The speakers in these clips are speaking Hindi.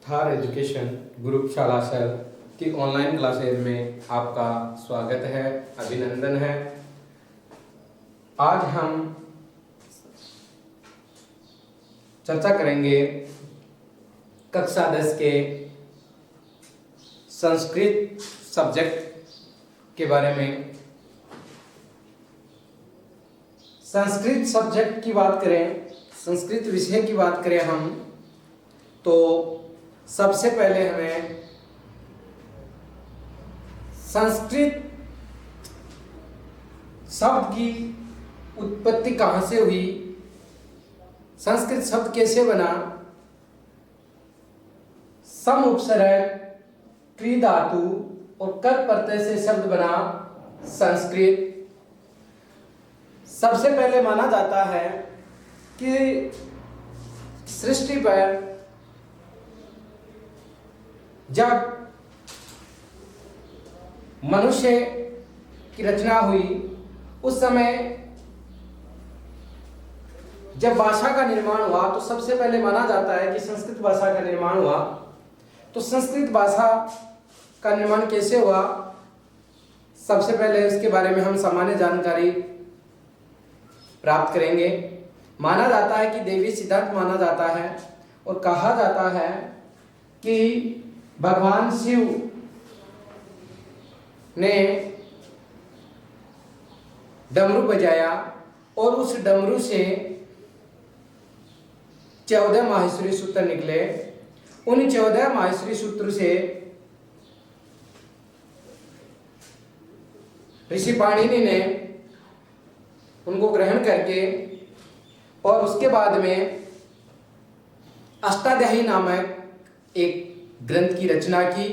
थार एजुकेशन ग्रुप शालासर की ऑनलाइन क्लासेज में आपका स्वागत है, अभिनंदन है। आज हम चर्चा करेंगे कक्षा 10 के संस्कृत सब्जेक्ट के बारे में। संस्कृत सब्जेक्ट की बात करें, संस्कृत विषय की बात करें हम, तो सबसे पहले हमें संस्कृत शब्द की उत्पत्ति कहाँ से हुई, संस्कृत शब्द कैसे बना, सम उपसर्ग, क्री धातु और कर प्रत्यय से शब्द बना संस्कृत। सबसे पहले माना जाता है कि सृष्टि पर जब मनुष्य की रचना हुई, उस समय जब भाषा का निर्माण हुआ तो सबसे पहले माना जाता है कि संस्कृत भाषा का निर्माण हुआ। तो संस्कृत भाषा का निर्माण कैसे हुआ, सबसे पहले उसके बारे में हम सामान्य जानकारी प्राप्त करेंगे। माना जाता है कि देवी सिद्धांत माना जाता है और कहा जाता है कि भगवान शिव ने डमरू बजाया और उस डमरू से 14 माहेश्वरी सूत्र निकले। उन 14 माहेश्वरी सूत्र से ऋषि पाणिनि ने उनको ग्रहण करके और उसके बाद में अष्टाध्यायी नामक एक ग्रंथ की रचना की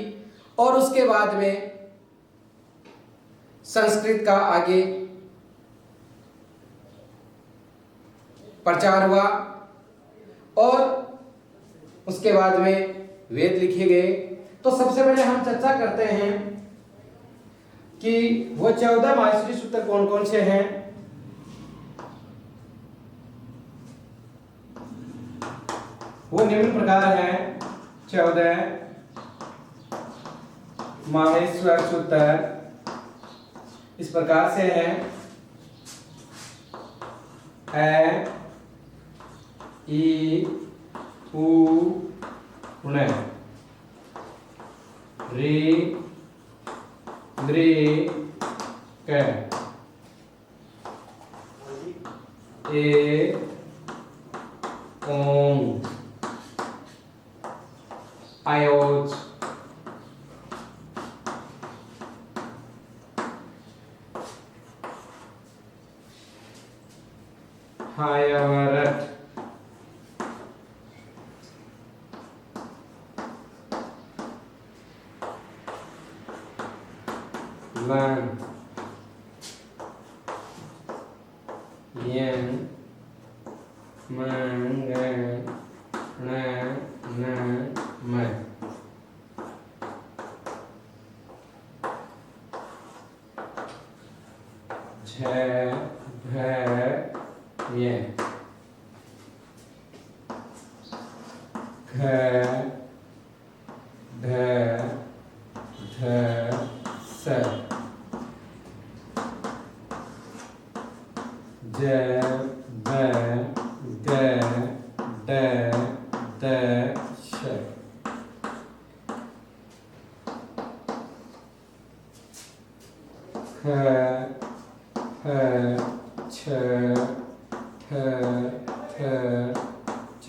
और उसके बाद में संस्कृत का आगे प्रचार हुआ और उसके बाद में वेद लिखे गए। तो सबसे पहले हम चर्चा करते हैं कि वो 14 माहेश्वरी सूत्र कौन कौन से हैं। वो निम्न प्रकार है। 14 माहेश्वर सूत्र इस प्रकार से है। ए ई उ ऋ रे द्रे क ए ओं आयोच हायवरट लन यन मंग न म झ भ य घ ढ ध स ज ब ग ड द श ख ह छ ठ ठ च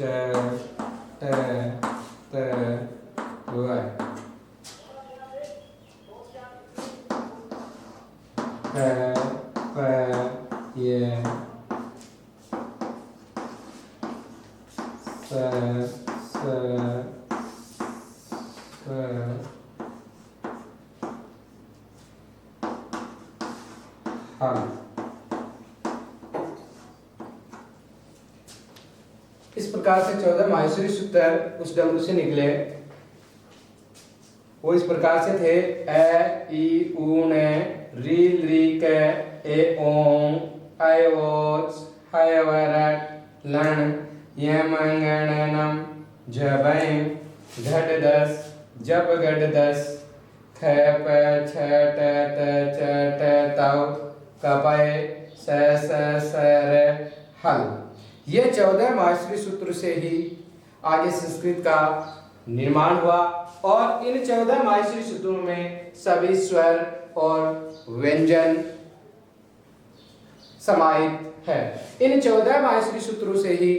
ट त व प प य स स ह। इस प्रकार से 14 माहेश्वरी सूत्र उस डमरू से निकले। वो इस प्रकार से थे। ए ई उ ने री ली के ए ओं I watch, हयवरट लण यमंगणनम जबैं घट दस जब घट दस ख प छ ट त च ट तव कपय स स स र हल। ये 14 माहेश्वरी सूत्र से ही आगे संस्कृत का निर्माण हुआ और इन 14 माहेश्वरी सूत्रों में सभी स्वर और व्यंजन समाहित है। इन 14 माहेश्वरी सूत्रों से ही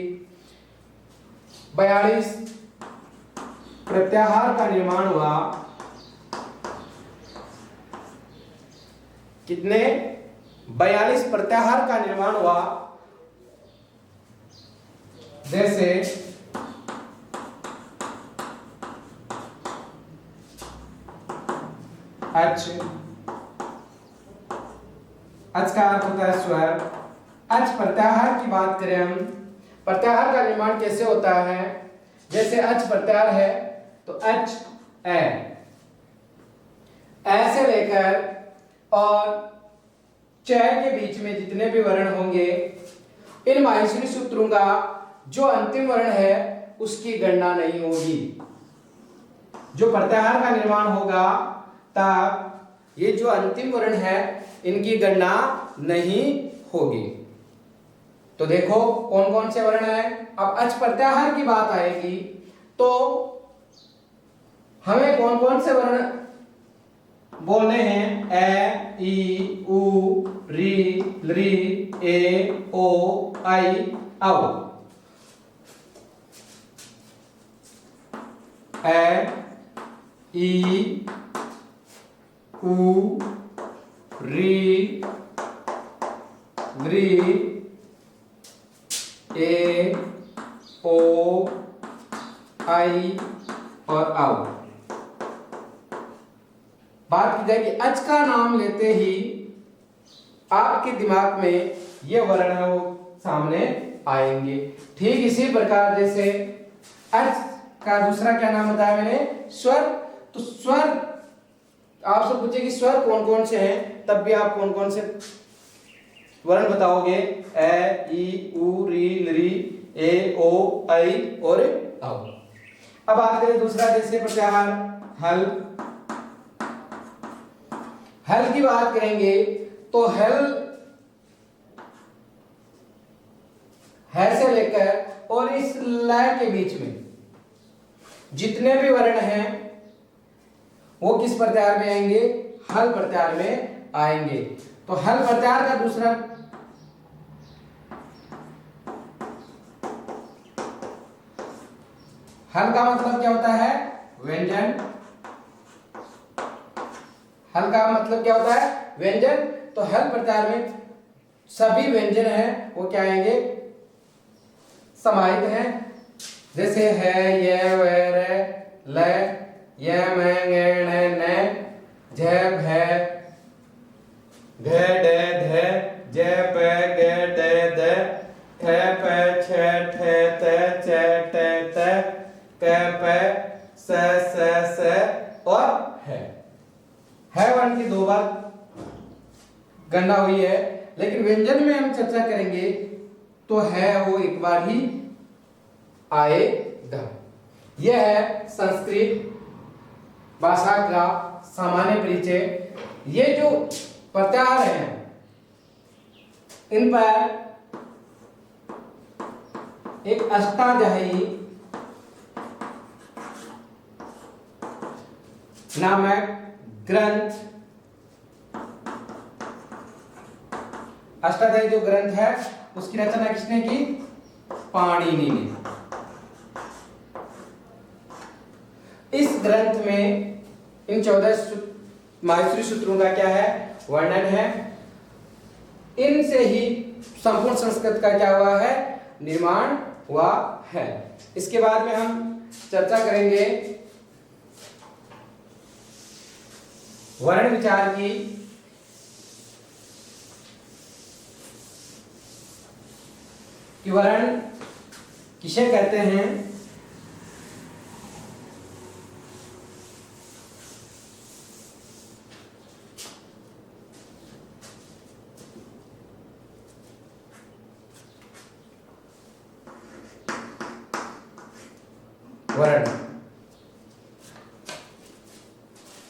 42 प्रत्याहार का निर्माण हुआ। कितने? 42 प्रत्याहार का निर्माण हुआ। जैसे अच, अच का अर्थ होता है स्वर। अच प्रत्याहार की बात करें हम, प्रत्याहार का निर्माण कैसे होता है? जैसे अच प्रत्याहार है तो अच ए से लेकर और च के बीच में जितने भी वर्ण होंगे, इन माहेश्वरी सूत्रों का जो अंतिम वर्ण है उसकी गणना नहीं होगी। जो प्रत्याहार का निर्माण होगा तब ये जो अंतिम वर्ण है इनकी गणना नहीं होगी। तो देखो कौन कौन से वर्ण है। अब अच प्रत्याहार की बात आएगी तो हमें कौन कौन से वर्ण बोलने हैं? ए, ई, उ, री, ली, ए, ओ, आई, औ। ए, ई, उ, री, ए, ओ, आई और औ। बात की जाए कि अच का नाम लेते ही आपके दिमाग में ये वर्ण है वो सामने आएंगे। ठीक इसी प्रकार जैसे अच का दूसरा क्या नाम बताया मैंने? स्वर। तो स्वर आपसे पूछे कि स्वर कौन कौन से हैं, तब भी आप कौन कौन से वर्ण बताओगे? ए, ई, उ, री, ली, ए, ओ, आई और औ। अब बात करें दूसरा जैसे प्रत्याहार हल। हल की बात करेंगे तो हल है से लेकर और इस लय के बीच में जितने भी वर्ण हैं वो किस प्रत्याहार में आएंगे? हल प्रत्याहार में आएंगे। तो हल प्रत्याहार का दूसरा हल का मतलब क्या होता है? व्यंजन। हल का मतलब क्या होता है? व्यंजन। तो हल प्रत्याहार में सभी व्यंजन हैं वो क्या आएंगे? समाहित हैं। जैसे है, ये, वे, रे, ल, य, म, ङ, न, झ, भ, घ, ढ, ध, ज, प, ग, ड, द, थ, प, छ, ठ, त, च, ट, त, क, प, स, स और है वर्ण की 2 बार गणना हुई है, लेकिन व्यंजन में हम चर्चा करेंगे तो है वो एक बार ही आएगा। यह है संस्कृत भाषा का सामान्य परिचय। ये जो प्रत्याहार हैं इन पर एक अष्टाध्यायी नामक ग्रंथ, अष्टाध्यायी जो ग्रंथ है उसकी रचना किसने की? पाणिनि ने। इस ग्रंथ में इन 14 माहेश्वरी सूत्रों का क्या है? वर्णन है। इनसे ही संपूर्ण संस्कृत का क्या हुआ है? निर्माण हुआ है। इसके बाद में हम चर्चा करेंगे वर्ण विचार की। कि वर्ण किसे कहते हैं? वर्ण।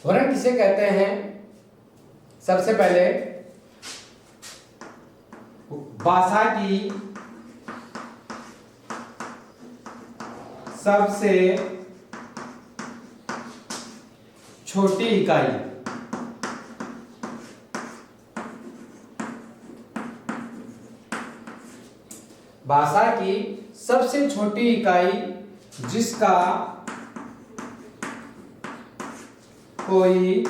वर्ण किसे कहते हैं? सबसे पहले भाषा की सबसे छोटी इकाई, भाषा की सबसे छोटी इकाई जिसका कोई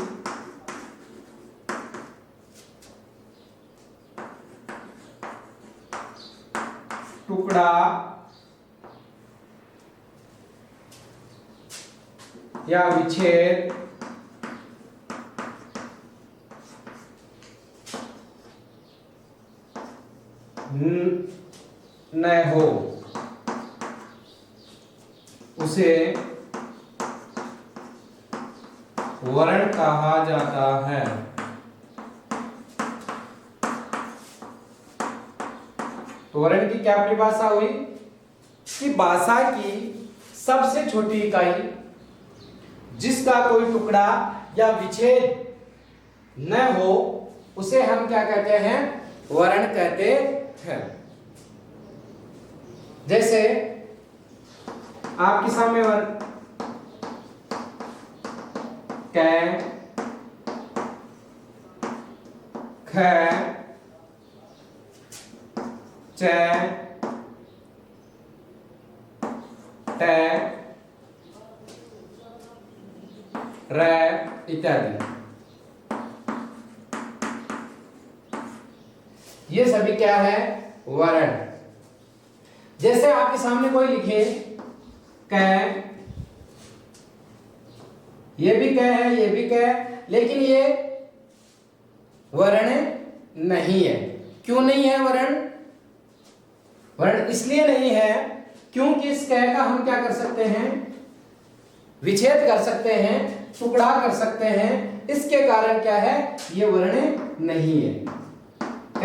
टुकड़ा या विच्छेद न हो उसे वर्ण कहा जाता है। तो वर्ण की क्या परिभाषा हुई कि भाषा की सबसे छोटी इकाई जिसका कोई टुकड़ा या विच्छेद न हो उसे हम क्या कहते हैं? वर्ण कहते हैं। जैसे आपके सामने वर्ण क, ख, च, ट, र इत्यादि। ये सभी क्या है? वर्ण। जैसे आपके सामने कोई लिखे क, ये भी क है, ये भी क है, लेकिन ये वर्ण नहीं है। क्यों नहीं है वर्ण? वर्ण इसलिए नहीं है क्योंकि इस क का हम क्या कर सकते हैं? विच्छेद कर सकते हैं, टुकड़ा कर सकते हैं। इसके कारण क्या है? ये वर्ण नहीं है। क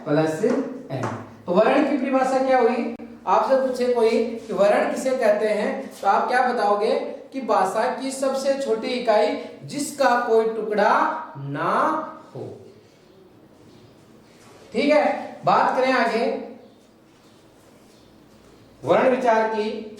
प्लस ए। तो वर्ण की परिभाषा क्या हुई? आपसे पूछे कोई कि वर्ण किसे कहते हैं, तो आप क्या बताओगे कि भाषा की सबसे छोटी इकाई जिसका कोई टुकड़ा ना हो। ठीक है, बात करें आगे वर्ण विचार की।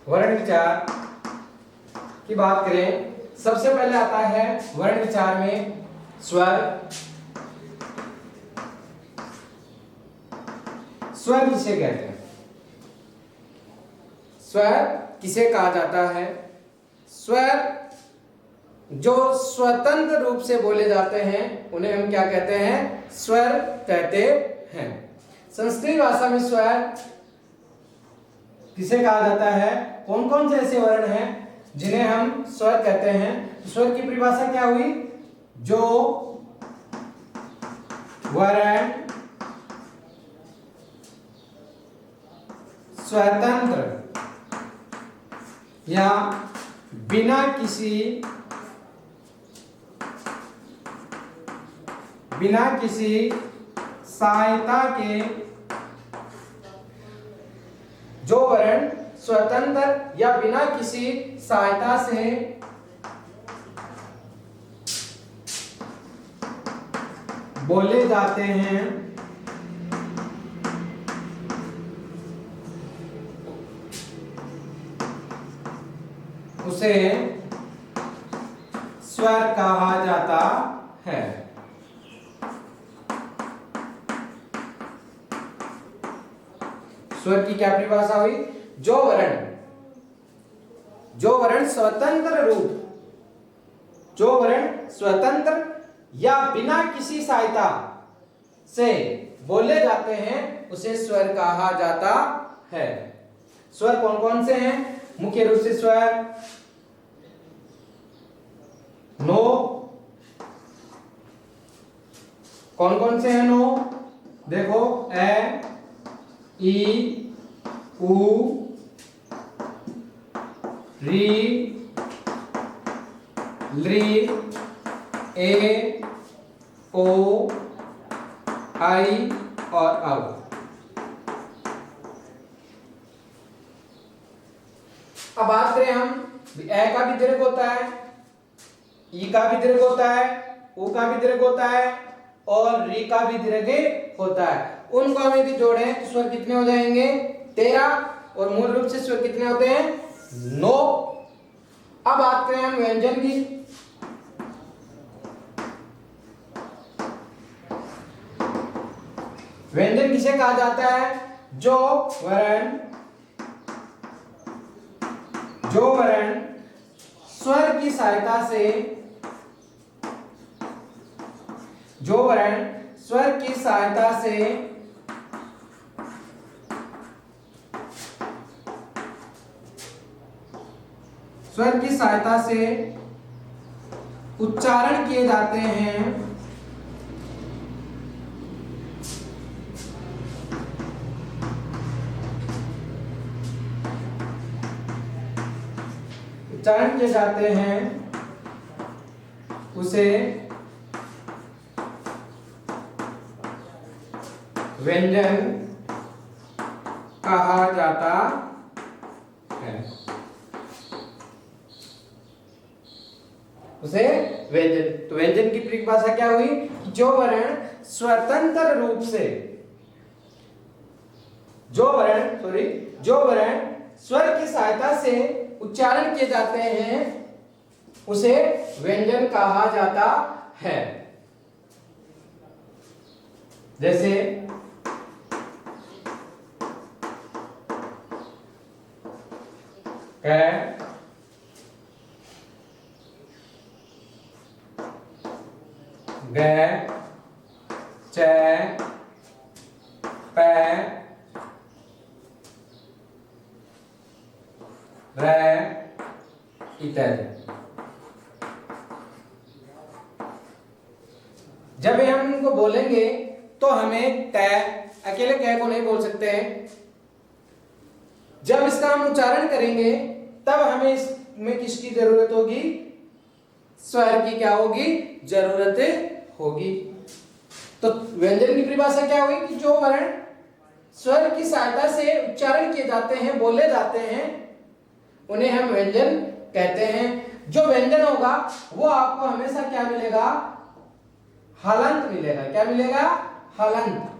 वर्ण विचार की बात करें, सबसे पहले आता है वर्ण विचार में स्वर। स्वर किसे कहते हैं? स्वर किसे कहा जाता है? स्वर जो स्वतंत्र रूप से बोले जाते हैं उन्हें हम क्या कहते हैं? स्वर कहते हैं। संस्कृत भाषा में स्वर किसे कहा जाता है? कौन कौन से ऐसे वर्ण हैं जिन्हें हम स्वर कहते हैं? स्वर की परिभाषा क्या हुई? जो वर्ण स्वतंत्र या बिना किसी सहायता के, जो वर्ण स्वतंत्र या बिना किसी सहायता से बोले जाते हैं उसे स्वर कहा जाता है। स्वर की क्या परिभाषा हुई? जो वर्ण स्वतंत्र या बिना किसी सहायता से बोले जाते हैं उसे स्वर कहा जाता है। स्वर कौन कौन से हैं? मुख्य रूप से स्वर नो। कौन कौन से हैं नो? देखो ए, ई, उ, री, ली, ए, ओ, आई और औ। अब बात करें हम, ए का भी दीर्घ होता है, ई का भी दीर्घ होता है, उ का भी दीर्घ होता है और री का भी दीर्घ होता है। उनको हम यदि जोड़ें तो स्वर कितने हो जाएंगे? 13। और मूल रूप से स्वर कितने होते हैं? 9। अब बात करें हम व्यंजन की। व्यंजन किसे कहा जाता है? जो वर्ण स्वर की सहायता से, जो वर्ण स्वर की सहायता से उच्चारण किए जाते हैं, उसे व्यंजन कहा जाता है। उसे व्यंजन, तो व्यंजन की परिभाषा क्या हुई? जो वर्ण स्वतंत्र रूप से, जो वर्ण स्वर की सहायता से उच्चारण किए जाते हैं उसे व्यंजन कहा जाता है। जैसे क, ग, च, प, र इत्यादि। जब हम इनको बोलेंगे तो हमें तय, अकेले क को नहीं बोल सकते हैं। जब इसका हम उच्चारण करेंगे तब हमें इसमें किसकी जरूरत होगी? स्वर की क्या होगी? जरूरत होगी। तो व्यंजन की परिभाषा क्या हुई कि जो वर्ण स्वर की सहायता से उच्चारण किए जाते हैं, बोले जाते हैं, उन्हें हम व्यंजन कहते हैं। जो व्यंजन होगा वो आपको हमेशा क्या मिलेगा? हलंत मिलेगा। क्या मिलेगा? हलंत।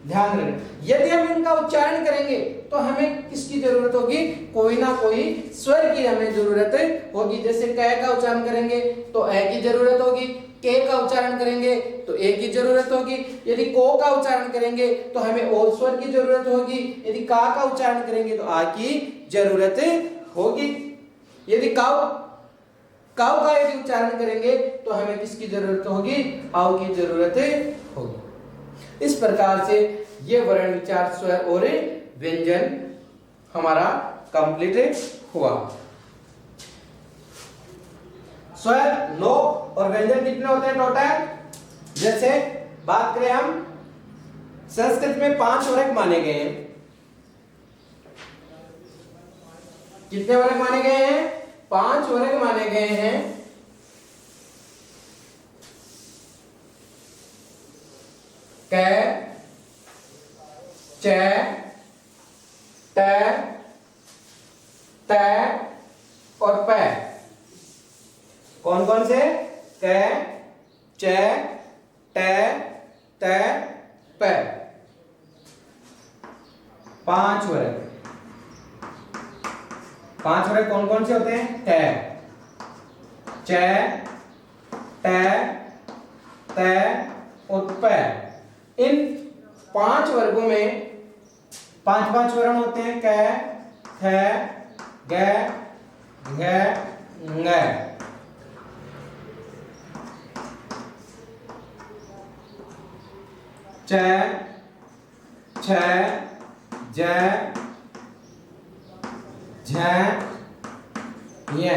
ध्यान रखना, यदि हम इनका उच्चारण करेंगे तो हमें किसकी जरूरत होगी? कोई ना कोई स्वर की हमें जरूरत होगी। जैसे क का उच्चारण करेंगे तो ए की जरूरत होगी, के का उच्चारण करेंगे तो ए की जरूरत होगी, यदि को का उच्चारण करेंगे तो हमें ओ स्वर की जरूरत होगी, यदि का उच्चारण करेंगे तो आ की जरूरत होगी, यदि काउ का यदि उच्चारण करेंगे तो हमें किसकी जरूरत होगी? आउ की जरूरत होगी। इस प्रकार से ये वर्ण विचार स्वर और व्यंजन हमारा कंप्लीट हुआ। स्वर, लोप और व्यंजन कितने होते हैं टोटल? जैसे बात करें हम, संस्कृत में 5 वर्ग माने गए हैं। कितने वर्ग माने गए हैं? 5 वर्ग माने गए हैं। क, च, ट, त और प। कौन कौन से? क, च, ट, त, प। 5 वर्ग। 5 वर्ग कौन कौन से होते हैं? ट, च, ट, त और प। इन 5 वर्गों में 5 वर्ण होते हैं। क, ख, ग, घ, ङ। च, छ, ज, झ, ञ।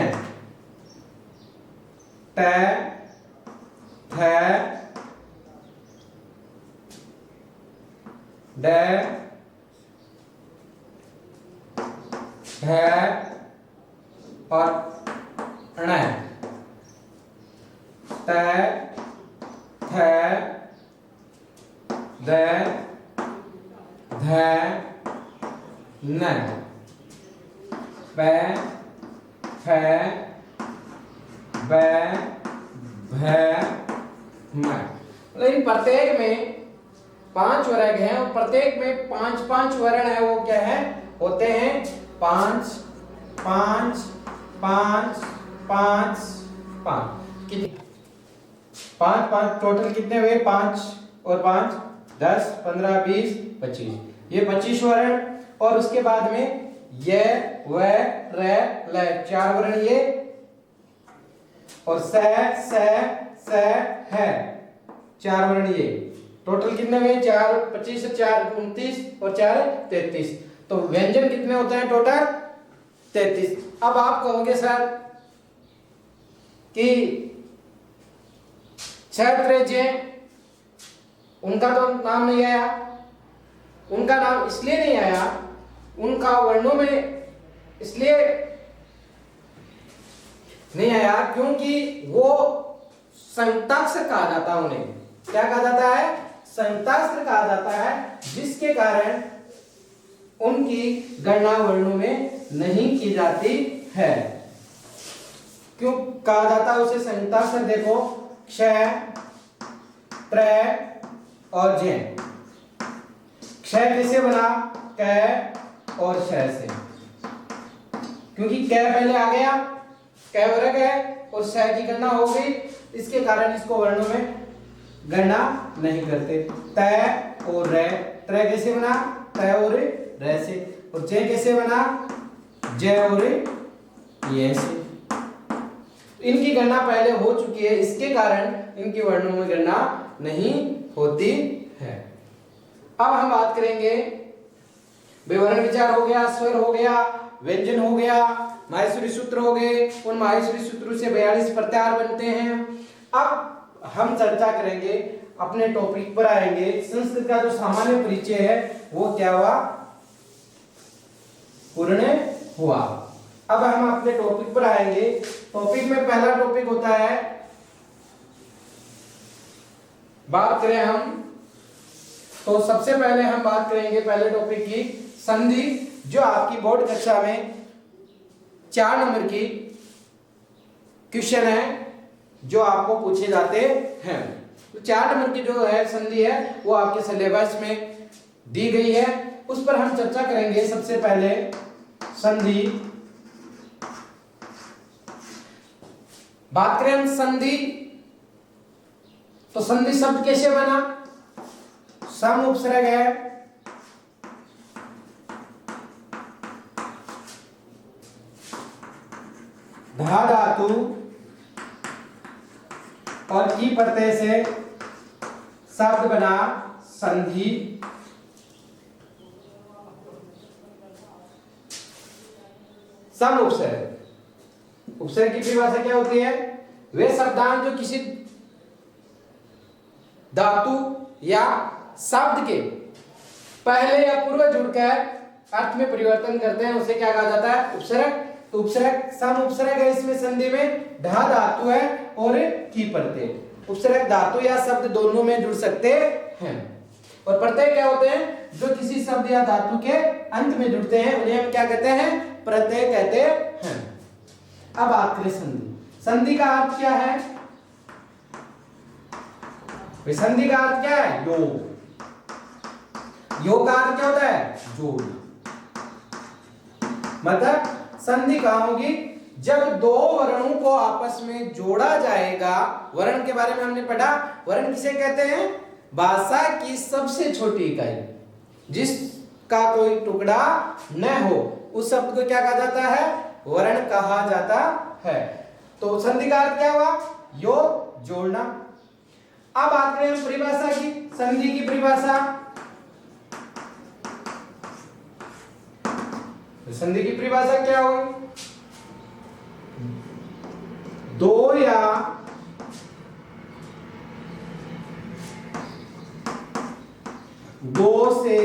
ट, ठ, ड, और ण, त, थ, द, ध, न, प, फ, ब, भ, म। लेकिन प्रत्येक में 5 वर्ग हैं और प्रत्येक में 5 वर्ण है, वो क्या है होते हैं 5 5 5 5 5 कितने 5 5 टोटल कितने हुए 5 और 5 10 15 20 25, ये 25 वर्ण। और उसके बाद में य व र ल 4 वर्ण ये, और स है 4 वर्ण ये। टोटल कितने हुए 4 25 4 29 और 4 33। तो व्यंजन कितने होते हैं टोटल 33। अब आप कहोगे सर कि क्षत्रिय जे उनका तो नाम नहीं आया, उनका नाम इसलिए नहीं आया, उनका वर्णों में इसलिए नहीं आया क्योंकि वो संयुक्ताक्षर कहा जाता है। उन्हें क्या कहा जाता है संयुक्ताक्षर कहा जाता है, जिसके कारण उनकी गणना वर्णों में नहीं की जाती है। क्यों कहा जाता है उसे संयुक्ताक्षर? देखो क्ष त्र और जे। क्ष किसे बना क और श से, क्योंकि क पहले आ गया, क वर्ग है और श की गणना हो गई, इसके कारण इसको वर्णों में गणना नहीं करते। त और र, त्र कैसे बना त और र से, और जय कैसे बना जय और ये से। इनकी गणना पहले हो चुकी है, इसके कारण इनकी वर्णों में गणना नहीं होती है। अब हम बात करेंगे विवरण विचार हो गया, स्वर हो गया, व्यंजन हो गया, माहेश्वरी सूत्र हो गए। उन माहेश्वरी सूत्रों से 42 प्रत्याहार बनते हैं। अब हम चर्चा करेंगे, अपने टॉपिक पर आएंगे। संस्कृत का जो सामान्य परिचय है वो क्या हुआ पूर्ण हुआ। अब हम अपने टॉपिक पर आएंगे। टॉपिक में पहला टॉपिक होता है, बात करें हम तो सबसे पहले हम बात करेंगे पहले टॉपिक की संधि, जो आपकी बोर्ड कक्षा में 4 नंबर की क्वेश्चन है जो आपको पूछे जाते हैं। तो 4 नंबर की जो है संधि है वो आपके सिलेबस में दी गई है, उस पर हम चर्चा करेंगे। सबसे पहले संधि, बात करें हम संधि तो संधि शब्द कैसे बना? सम उपसर्ग है, धा धातु और की प्रत्यय से शब्द बना संधि। सम उपसर्ग, उपसर्ग की परिभाषा क्या होती है? वे शब्दांश जो किसी धातु या शब्द के पहले या पूर्व जुड़कर अर्थ में परिवर्तन करते हैं, उसे क्या कहा जाता है? उपसर्ग। तो उपसर्ग सम उपसर्ग है, इसमें संधि में ढा धातु है और की प्रत्यय। उपसर्ग धातु या शब्द दोनों में जुड़ सकते हैं, और प्रत्यय क्या होते हैं? जो किसी शब्द या धातु के अंत में जुड़ते हैं उन्हें हम क्या कहते हैं? प्रत्यय कहते हैं। अब बात करें संधि। संधि का अर्थ क्या है? संधि का अर्थ क्या है? योग। योग का अर्थ क्या होता है? जोड़। मतलब संधि कहां होगी? जब दो वर्णों को आपस में जोड़ा जाएगा। वर्ण के बारे में हमने पढ़ा, वर्ण किसे कहते हैं? भाषा की सबसे छोटी इकाई, जिसका कोई टुकड़ा न हो, उस शब्द को क्या कहा जाता है? वर्ण कहा जाता है। तो संधि का अर्थ क्या हुआ? योग, जोड़ना। अब बात करें हम परिभाषा की, संधि की परिभाषा। संधि की परिभाषा क्या होगी? दो या दो से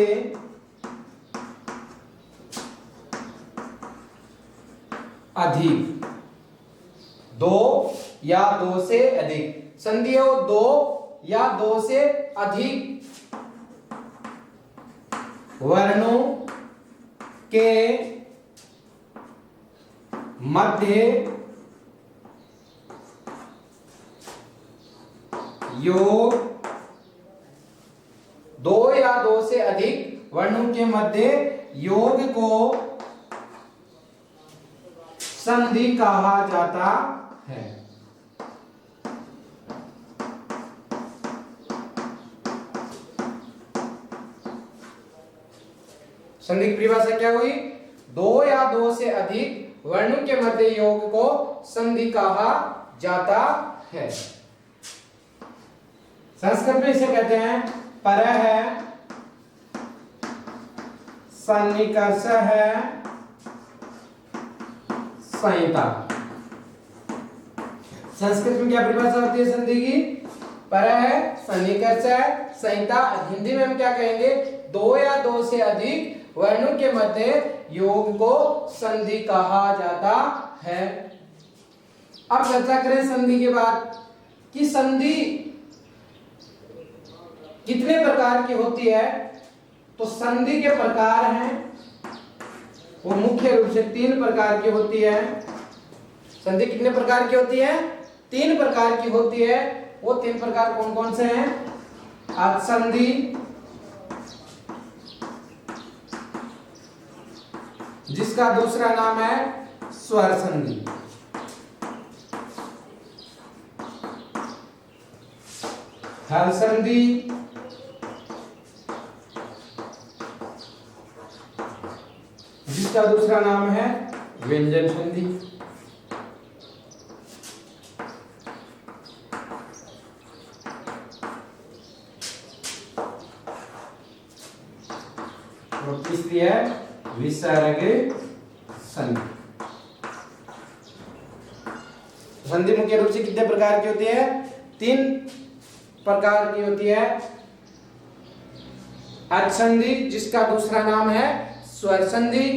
अधिक, दो या दो से अधिक, संधि हो दो या दो से अधिक वर्णों के मध्य योग, दो या दो से अधिक वर्णों के मध्य योग को संधि कहा जाता है। संधि की परिभाषा क्या हुई? दो या दो से अधिक वर्णों के मध्य योग को संधि कहा जाता है। संस्कृत में इसे कहते हैं परः, सन्निकर्ष है, संहिता। संस्कृत में क्या परिभाषा होती है संधि की? परः, सन्निकर्ष है, संहिता। हिंदी में हम क्या कहेंगे? दो या दो से अधिक वर्णों के मध्य योग को संधि कहा जाता है। अब चर्चा करें संधि के बाद कि संधि कितने प्रकार की होती है। तो संधि के प्रकार हैं वो मुख्य रूप से तीन प्रकार की होती है। संधि कितने प्रकार की होती है? तीन प्रकार की होती है। वो तीन प्रकार कौन कौन से हैं? अचसंधि, जिसका दूसरा नाम है स्वर संधि, हल संधि, जिसका दूसरा नाम है व्यंजन संधि। और तीसरी है विसर्ग संधि। संधि मुख्य रूप से कितने प्रकार की होती है? तीन प्रकार की होती है। अचसंधि, जिसका दूसरा नाम है स्वर संधि,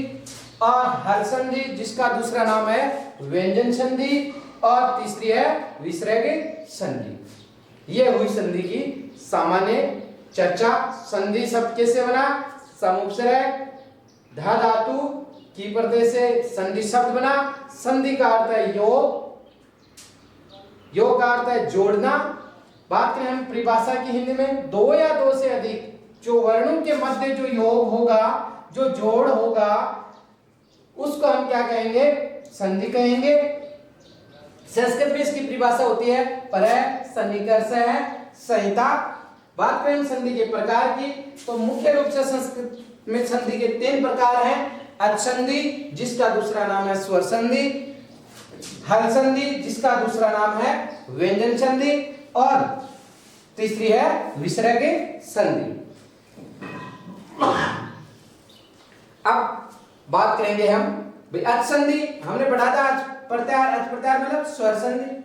और हल संधि, जिसका दूसरा नाम है व्यंजन संधि, और तीसरी है विसर्ग संधि। ये हुई संधि की सामान्य चर्चा। संधि शब्द कैसे बना? समुपसर्ग धा धातु की प्रत्यय से संधि शब्द बना। संधि का अर्थ है योग, योग का अर्थ है जोड़ना। बात करें हम परिभाषा की हिंदी में, दो या दो से अधिक जो वर्णों के मध्य जो योग होगा, जो जोड़ होगा, उसको हम क्या कहेंगे? संधि कहेंगे। संस्कृत में इसकी परिभाषा होती है परः, सन्निकर्ष है, संहिता। बात करें संधि के प्रकार की, तो मुख्य रूप से संस्कृत में संधि के तीन प्रकार हैं। अचसंधि, जिसका दूसरा नाम है स्वर संधि, हल संधि, जिसका दूसरा नाम है व्यंजन संधि, और तीसरी है विसर्ग संधि। अब बात करेंगे हम अचसंधि। हमने पढ़ा था आज प्रत्याहार, अच प्रत्याहार मतलब स्वर संधि।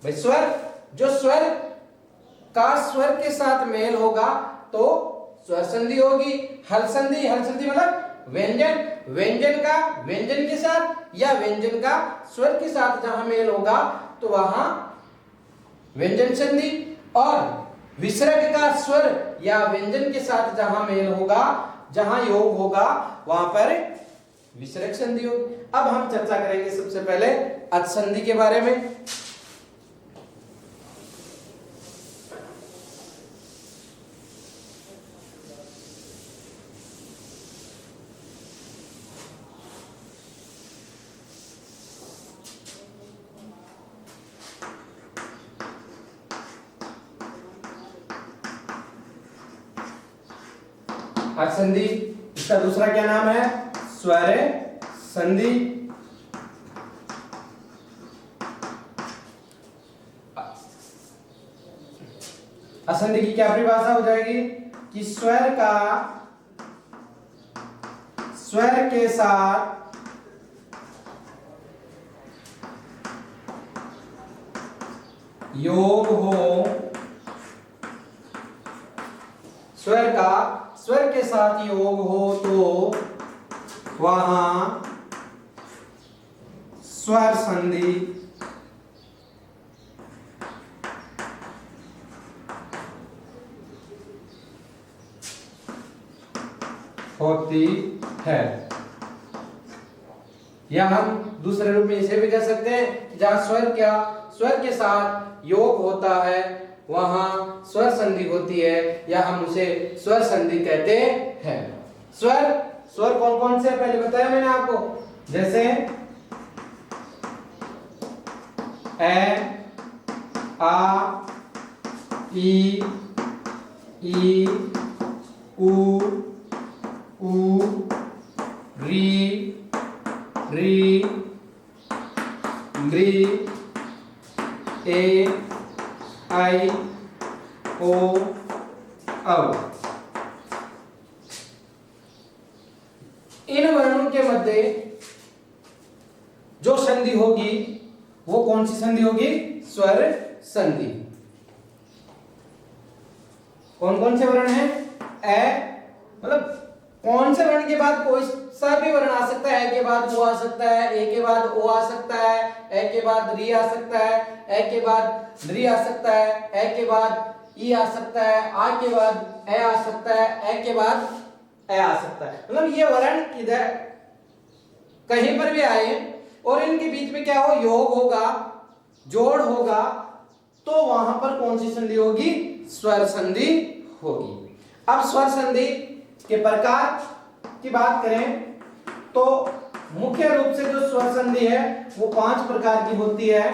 भाई स्वर, जो स्वर का स्वर के साथ मेल होगा तो स्वर संधि होगी। हल संधि, हल संधि मतलब व्यंजन, व्यंजन का व्यंजन के साथ या व्यंजन का स्वर के साथ जहां मेल होगा तो वहां व्यंजन संधि, और विसर्ग का स्वर या व्यंजन के साथ जहां मेल होगा, जहां योग होगा, वहां पर विसर्ग संधि होगी। अब हम चर्चा करेंगे सबसे पहले अचसंधि के बारे में। अचसंधि, इसका दूसरा क्या नाम है? स्वर संधि। असंधि की क्या परिभाषा हो जाएगी? कि स्वर का स्वर के साथ योग हो, स्वर का स्वर के साथ योग हो तो वहां स्वर संधि होती है, या हम दूसरे रूप में इसे भी कह सकते हैं जहां स्वर के साथ योग होता है वहां स्वर संधि होती है, या हम उसे स्वर संधि कहते हैं। स्वर कौन कौन से पहले बताया मैंने आपको, जैसे ए, आ, ई, उ, री, लृ, ए, आई, ओ, औ। इन वर्णों के मध्य जो संधि होगी वो कौन सी संधि होगी? स्वर संधि। कौन कौन से वर्ण हैं? ए, मतलब कौन से वर्ण के बाद कोई सा भी वर्ण आ सकता है। ए के बाद ओ आ सकता है, ए के बाद ओ आ सकता है, ए के बाद री आ सकता है, ए के बाद लृ आ सकता है, ए के बाद ई आ सकता है, आ के बाद ए आ सकता है, ए के बाद ए आ सकता है। मतलब ये वर्ण किधर कहीं पर भी आए और इनके बीच में क्या हो, योग होगा, जोड़ होगा, तो वहां पर कौन सी संधि होगी? स्वर संधि होगी। अब स्वर संधि के प्रकार की बात करें तो मुख्य रूप से जो स्वर संधि है वो 5 प्रकार की होती है।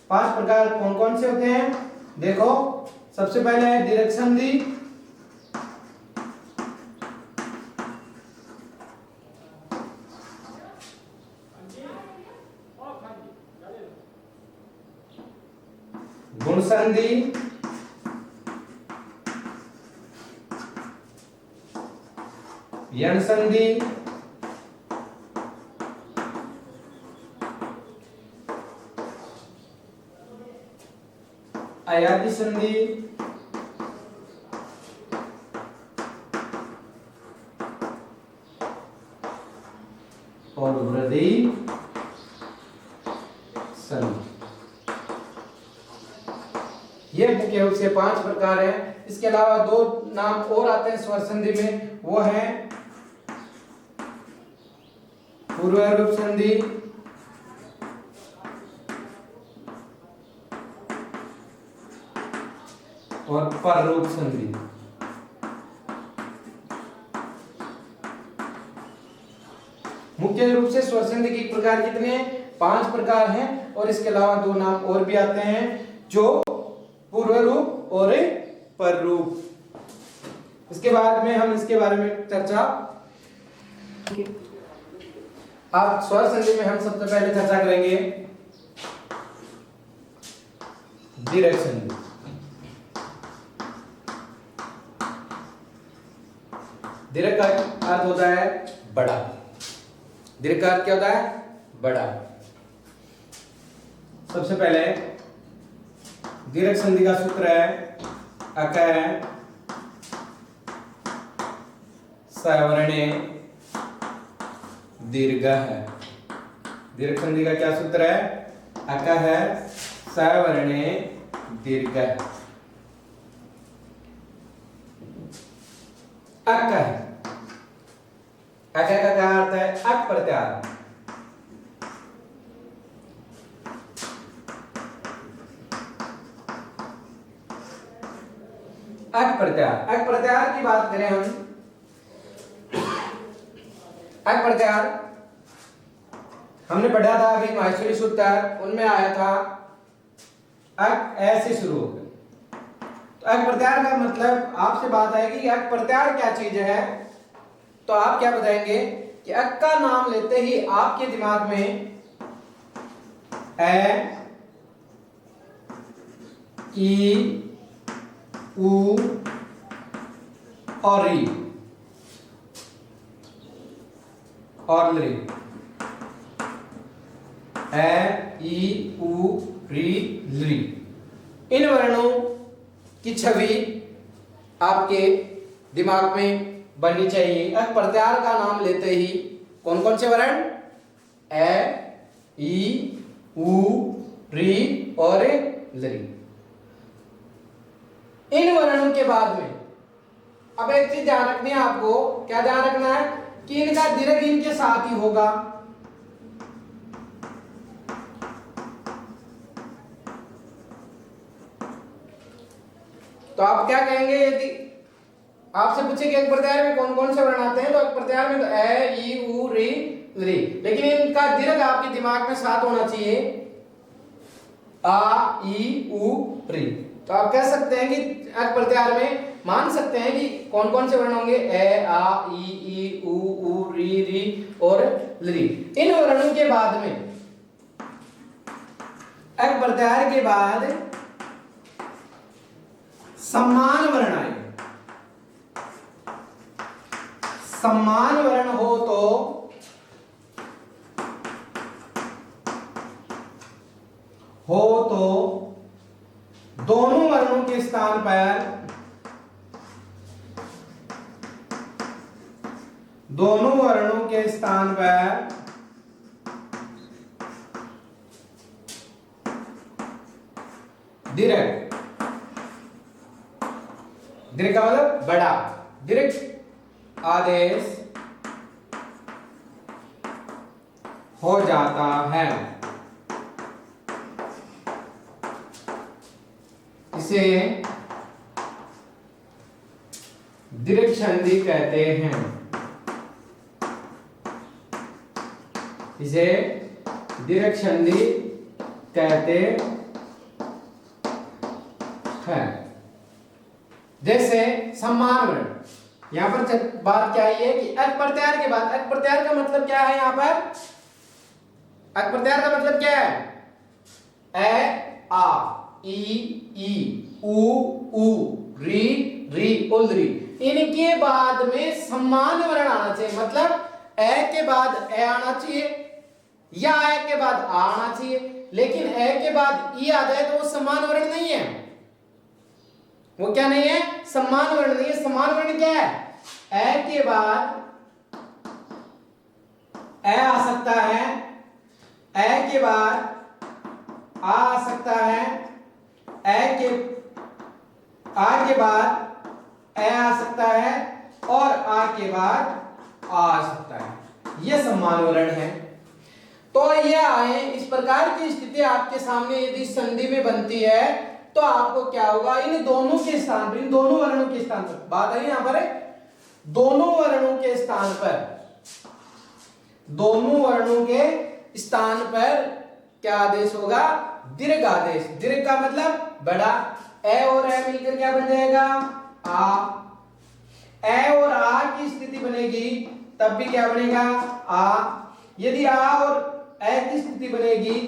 5 प्रकार कौन कौन से होते हैं? देखो, सबसे पहले है दीर्घ संधि, गुण संधि, यण संधि, अयादि संधि, और वृद्धि संधि। ये मुख्य रूप से 5 प्रकार हैं। इसके अलावा 2 नाम और आते हैं स्वर संधि में, वो है पूर्व रूप संधि और पर रूप संधि। मुख्य रूप से स्वर संधि के प्रकार कितने हैं? 5 प्रकार हैं, और इसके अलावा 2 नाम और भी आते हैं जो पूर्व रूप और पर रूप। इसके बाद में हम इसके बारे में चर्चा, अब स्वर संधि में हम सबसे पहले चर्चा करेंगे दीर्घ संधि। दीर्घ का अर्थ होता है बड़ा। दीर्घ का अर्थ क्या होता है? बड़ा। सबसे पहले दीर्घ संधि का सूत्र है अक सवर्णे दीर्घ है। दीर्घ संधि का क्या सूत्र है? अक है सवर्णे दीर्घ। अक है, अक का क्या अर्थ है? अक प्रत्यार। अक प्रत्यार, अक प्रत्यार की बात करें हम, अक प्रत्यार हमने पढ़ा था अभी माहेश्वरी सूत्र, उनमें आया था अक ऐसे शुरू होकर। तो अक प्रत्यार का मतलब आपसे बात आएगी कि अक प्रत्यार क्या चीज है, तो आप क्या बताएंगे कि अक का नाम लेते ही आपके दिमाग में ए, ई, उ और री और लृ, ए, ई, उ, री, लृ, इन वर्णों की छवि आपके दिमाग में बननी चाहिए। अक प्रत्यार का नाम लेते ही कौन कौन से वर्ण? ए, ई, ऊ, री और लरी। इन वर्णों के बाद में अब एक चीज ध्यान रखनी है आपको। क्या ध्यान रखना है कि इनका दीर्घ इनके साथ ही होगा। तो आप क्या कहेंगे यदि आपसे पूछे कि एक प्रत्याहार में कौन कौन से वर्ण आते हैं, तो एक प्रत्याहार में तो ए, ई, ऊ, री, री, लेकिन इनका दीर्घ आपके दिमाग में साथ होना चाहिए, आ, ई, ऊ, री। तो आप कह सकते हैं कि एक प्रत्याहार में मान सकते हैं कि कौन कौन से वर्ण होंगे, ए, आ, ई, ऊ, री और ली। इन वर्णों के बाद में एक प्रत्याहार के बाद सम्मान वर्ण आए। सम्मान वर्ण हो तो दोनों वर्णों के स्थान पर दीर्घ का मतलब बड़ा दीर्घ आदेश हो जाता है। इसे दीर्घ संधि कहते हैं। इसे दीर्घ संधि कहते हैं। जैसे सम्मान वर्ण, यहां पर बात क्या है कि अक प्रत्याहार के बाद, अक प्रत्याहार का मतलब क्या है, यहां पर अक प्रत्याहार का मतलब क्या है, ए, आ, ई, ऊ, री और री। इनके बाद में सम्मान वर्ण आना चाहिए। मतलब ए के बाद ए आना चाहिए या ए के बाद आ आना चाहिए, लेकिन ए के बाद ई आ जाए तो वो सम्मान वर्ण नहीं है। वो क्या नहीं है, सम्मान वर्ण नहीं है। सम्मान वर्ण क्या है, ए के बाद ए आ सकता है, ए के बाद आ सकता है, आ के बाद ए आ सकता है और आ के बाद आ सकता है। यह सम्मान वर्ण है। तो यह आए, इस प्रकार की स्थिति आपके सामने यदि संधि में बनती है तो आपको क्या होगा, इन दोनों के स्थान पर, इन दोनों वर्णों के स्थान पर, बात है यहां पर दोनों वर्णों के स्थान पर, दोनों वर्णों के स्थान पर क्या आदेश होगा, दीर्घ आदेश। दीर्घ का मतलब बड़ा, ए और ए मिलकर क्या बन जाएगा, आ। ए और आ की स्थिति बनेगी तब भी क्या बनेगा, आ। यदि आ और ए की स्थिति बनेगी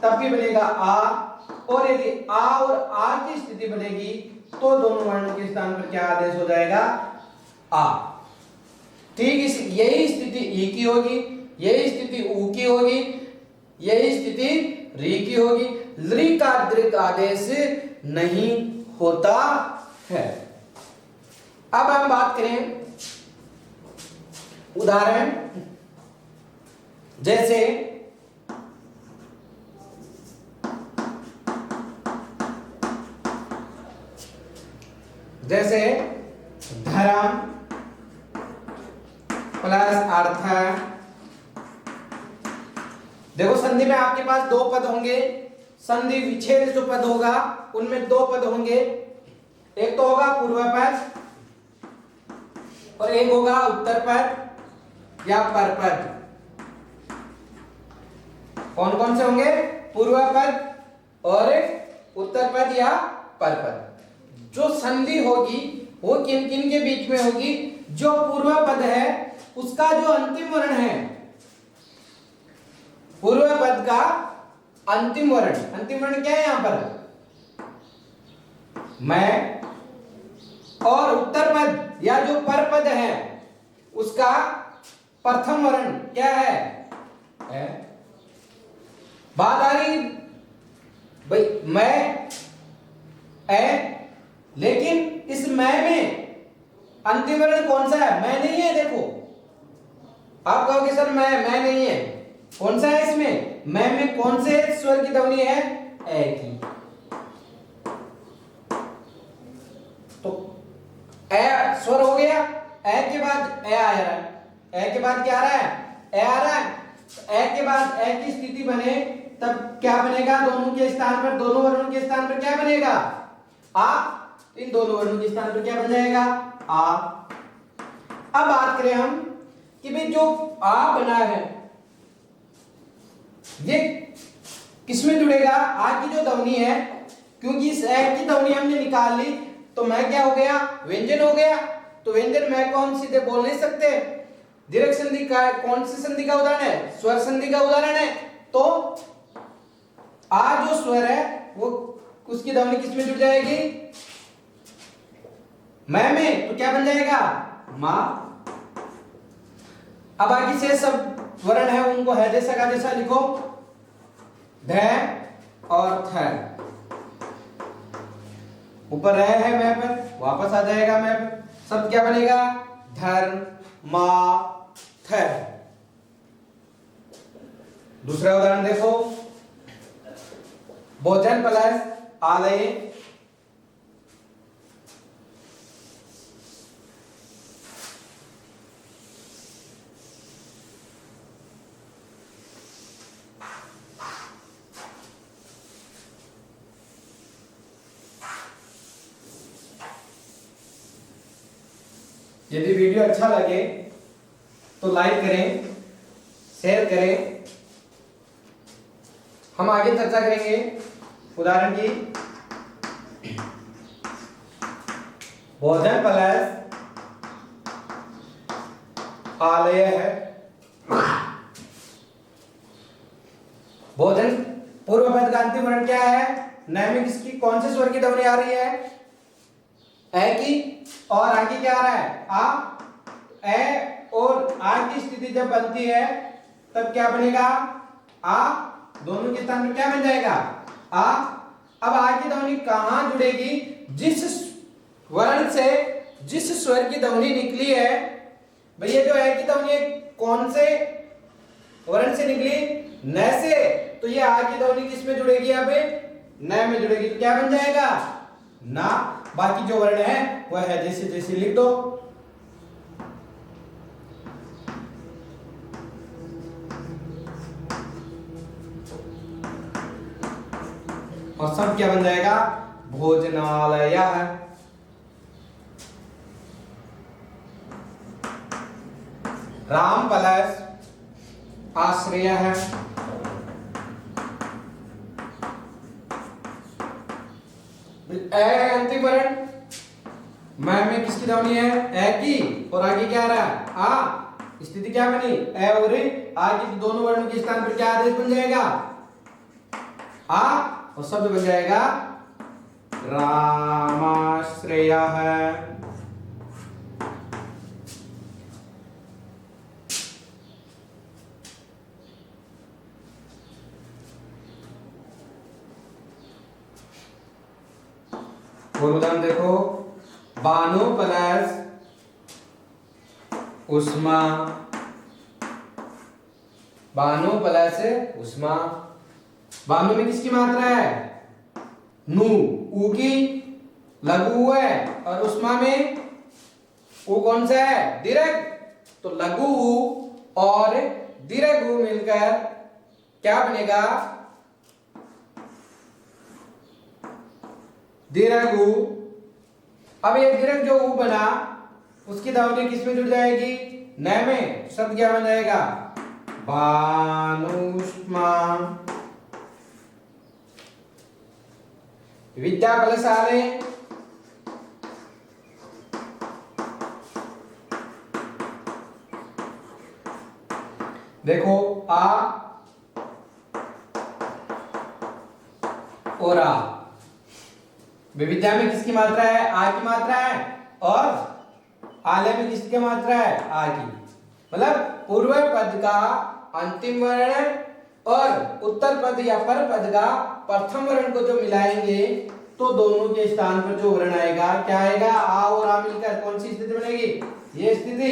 तब भी बनेगा आ, और यदि आ और आ की स्थिति बनेगी तो दोनों वर्णों के स्थान पर क्या आदेश हो जाएगा, आ। ठीक, इस यही स्थिति ई की होगी, यही स्थिति ऊ की होगी, यही स्थिति री की होगी। ली का दीर्घ आदेश नहीं होता है। अब हम बात करें उदाहरण, जैसे धर्म प्लस अर्थ। देखो संधि में आपके पास दो पद होंगे, संधि विच्छेद जो पद होगा उनमें दो पद होंगे, एक तो होगा पूर्व पद और एक होगा उत्तर पद या पर पद। कौन कौन से होंगे, पूर्व पद और उत्तर पद या पर पद। जो संधि होगी वो किन किन के बीच में होगी, जो पूर्व पद है उसका जो अंतिम वर्ण है, पूर्व पद का अंतिम वर्ण क्या है यहां पर, मैं, और उत्तर पद या जो पर पद है उसका प्रथम वर्ण क्या है। बात आ रही भाई, मैं ए, लेकिन इस मैं में अंतिम वर्ण कौन सा है, मैं नहीं है। देखो आप कहोगे सर मैं नहीं है, कौन सा है इसमें, मैं में कौन से स्वर की ध्वनि है? ए की। तो ए स्वर हो गया, ए के बाद ए आ रहा है, ए के बाद क्या आ रहा है? ए आ रहा है। ए के बाद ए की स्थिति बने तब क्या बनेगा? दोनों के स्थान पर, दोनों वर्णों के स्थान पर क्या बनेगा? आ। इन दोनों वर्णों के स्थान पर क्या बन जाएगा? आ। अब बात करें हम कि भाई जो आ बना है ये किसमें जुड़ेगा? आ की जो ध्वनि है, क्योंकि इस ए की ध्वनि हमने निकाल ली तो मैं क्या हो गया? व्यंजन हो गया। तो व्यंजन मैं को हम सीधे बोल नहीं सकते। दीर्घ संधि का कौन सी संधि का उदाहरण है? स्वर संधि का उदाहरण है। तो आ जो स्वर है वो उसकी ध्वनि किसमें जुड़ जाएगी? मैं में। तो क्या बन जाएगा? मां। अब बाकी से सब वर्ण है उनको है जैसा का जैसा लिखो, ध और थ। ऊपर रह है मैं पर, वापस आ जाएगा मैं पर, शब्द क्या बनेगा? धर्म मा थ। दूसरा उदाहरण देखो, भोजन प्लस आलय। यदि वीडियो अच्छा लगे तो लाइक करें, शेयर करें। हम आगे चर्चा करेंगे उदाहरण की। भोजन प्लस आलय है। भोजन पूर्व पद का अंतिम वर्ण क्या है? न में किसकी कौन से स्वर की ध्वनि आ रही है? ए की। और आगे क्या आ रहा है? आ। ए और आ की स्थिति जब बनती है तब क्या बनेगा? आ। दोनों के स्थान पर क्या बन जाएगा? आ। अब आ की ध्वनि कहां जुड़ेगी? जिस वर्ण से जिस स्वर की ध्वनि निकली है, भैया जो ए की ध्वनि कौन से वर्ण से निकली? न से। तो ये आ की ध्वनि किस में जुड़ेगी? अब न में जुड़ेगी। तो क्या बन जाएगा? ना। बाकी जो वर्ण है वह है जैसे जैसे लिख दो। और सब क्या बन जाएगा? भोजनालय है। राम प्लस आश्रय है। ए अंतिम वर्ण, मैं में किसकी ध्वनि है? ए की। और आगे क्या आ रहा है? आ। स्थिति क्या बनी? ए और आगे दोनों वर्णों के स्थान पर क्या आदेश बन जाएगा? आ। और शब्द बन जाएगा रामाश्रय है। और उदाहरण देखो, बानो प्लस उष्मा। बानो प्लस उष्मा। बानो में किसकी मात्रा है? नु। ऊ की लघु है। और उष्मा में ऊ कौन सा है? दीर्घ। तो लघु ऊ और दीर्घ ऊ मिलकर क्या बनेगा? दीर्घ ऊ। अब ये दीर्घ जो ऊ बना उसकी ध्वनि किस में जुड़ जाएगी? न में। शब्द क्या बन जाएगा? भानुष्मा। विद्या प्लस आलय। देखो आ और आ। विद्या में किसकी मात्रा है? आ की मात्रा है। और आलय में किसकी मात्रा है? आ की। मतलब पूर्व पद का अंतिम वर्ण और उत्तर पद या पर पद का प्रथम वर्ण को जो मिलाएंगे तो दोनों के स्थान पर जो वर्ण आएगा क्या आएगा? आ और आ मिलकर कौन सी स्थिति बनेगी? ये स्थिति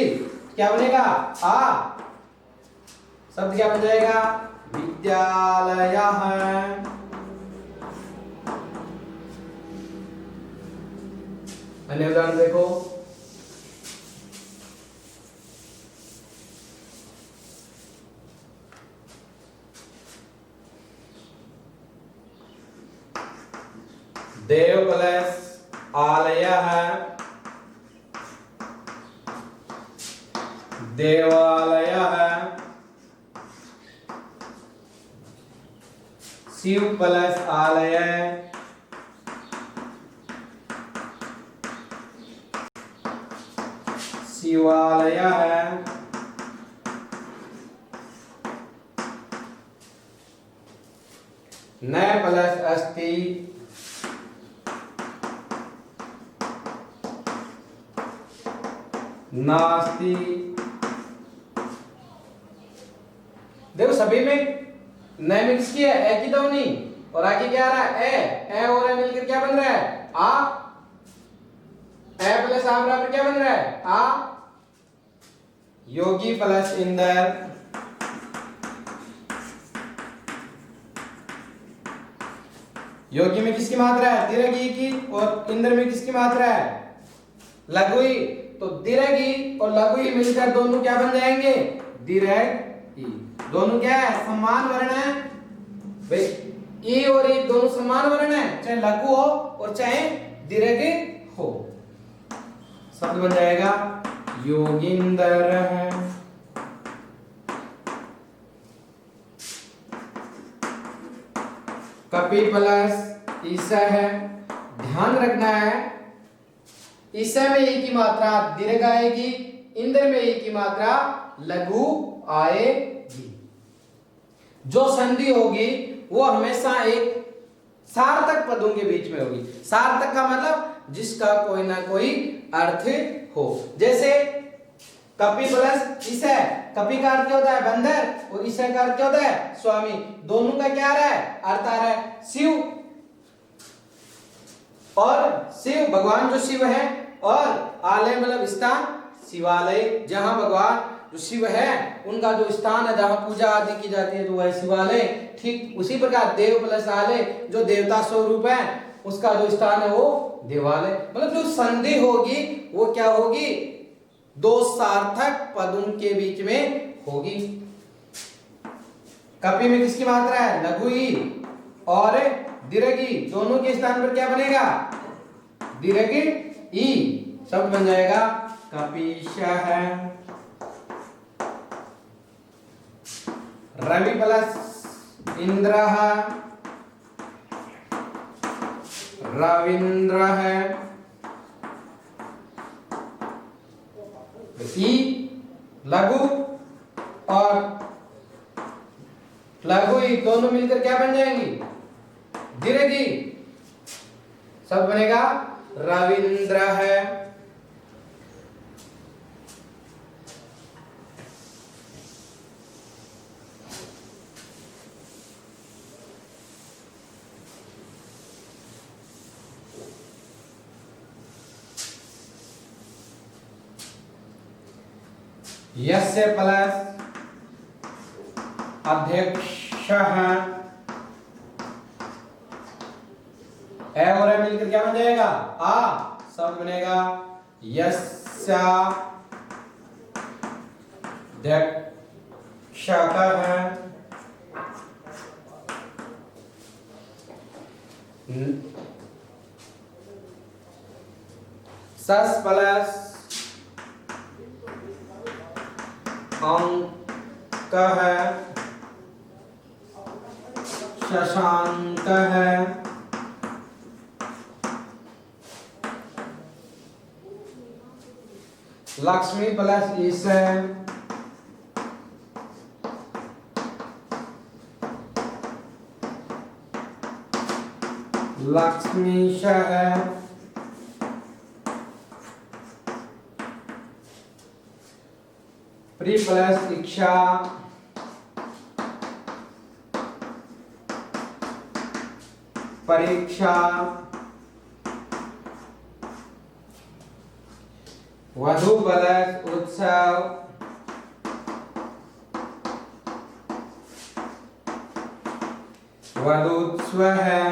क्या बनेगा? आ। शब्द क्या बन जाएगा? विद्यालयः। अन्य उदाहरण देखो। देव प्लस आलयः, देवालयः। शिव प्लस आलय, शिवालयः। न प्लस अस्ति, नास्ति। देखो सभी में न मिक्स किया, ए की दो नहीं, और आगे क्या आ रहा है, ए और ए मिलकर क्या बन रहा है, आ। ए प्लस आ बराबर क्या बन रहा है, आ। योगी प्लस इंदर, योगी में किसकी मात्रा है, दीर्घ की, और इंदर में किसकी मात्रा है, लघु ई। तो दीर्घ ई और लघु ई मिलकर दोनों क्या बन जाएंगे, दीर्घ ई। दोनों क्या है, समान वर्ण है भाई, ई और ई दोनों समान वर्ण है, चाहे लघु हो और चाहे दीर्घ हो। शब्द बन जाएगा योगिंदर है। कपि प्लस ईसा है। ध्यान रखना है, ईसा में ई की मात्रा दीर्घ आएगी, इंद्र में ई की मात्रा लघु आएगी। जो संधि होगी वो हमेशा एक सार्थक पदों के बीच में होगी। सार्थक का मतलब जिसका कोई ना कोई अर्थ हो। जैसे कपि प्लस ईसा, कपि का अर्थ क्या होता है, बंदर, और ईसा का अर्थ क्या होता है, स्वामी। दोनों का क्या आ रहा है, अर्थ आ रहा है शिव, और शिव भगवान जो शिव है, और आलय मतलब स्थान, शिवालय, जहां भगवान जो शिव है उनका जो स्थान है, जहां पूजा आदि की जाती है, तो वह शिवालय। ठीक उसी प्रकार देव प्लस आलय, जो देवता स्वरूप है उसका जो स्थान है वो देवालय। मतलब जो संधि होगी वो क्या होगी, दो सार्थक पदों के बीच में होगी। कपि में किसकी मात्रा है, लघु ई और दीर्घ ई, दोनों के स्थान पर क्या बनेगा, दीर्घ ई। शब्द बन जाएगा कपीशः। रवि प्लस इंद्रः, रविंद्रः। ई लघु और लघु ई दोनों मिलकर क्या बन जाएंगी, दीर्घ ई। शब्द बनेगा रविंद्रः। यस्य प्लस अध्यक्षः, ए और ए मिलकर क्या बन जाएगा, आ। शब्द बनेगा यस्य अध्यक्षः। सस प्लस अंक है, शशांक है। लक्ष्मी प्लस ईश है, लक्ष्मीश है। प्री प्लस इच्छा, परीक्षा। वधु प्लस उत्सव, वधूत स्व है,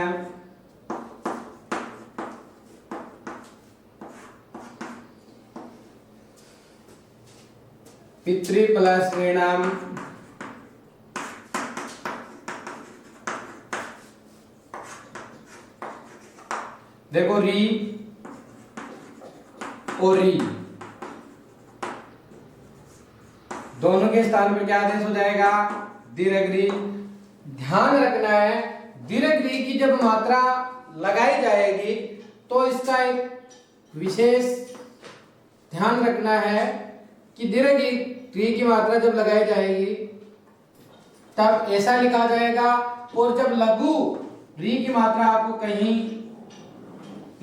पितृ प्लस ऋणम, देखो री और री दोनों के स्थान पर क्या आदेश हो जाएगा? दीर्घ री। ध्यान रखना है दीर्घ री की जब मात्रा लगाई जाएगी तो इसका एक विशेष ध्यान रखना है कि दीर्घ री की मात्रा जब लगाई जाएगी तब ऐसा लिखा जाएगा, और जब लघु री की मात्रा आपको कहीं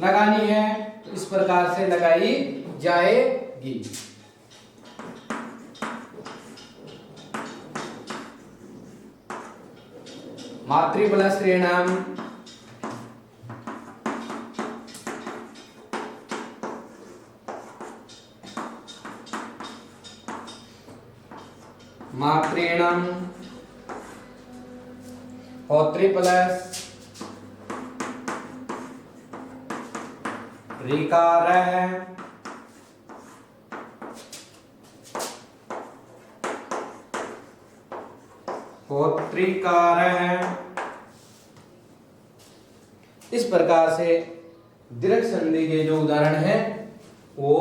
लगानी है तो इस प्रकार से लगाई जाएगी। मातृ प्लस ऋणम, मातृणम, पौत्री प्लस ऋकार है, पौत्रिकार है। इस प्रकार से दीर्घ संधि के जो उदाहरण हैं वो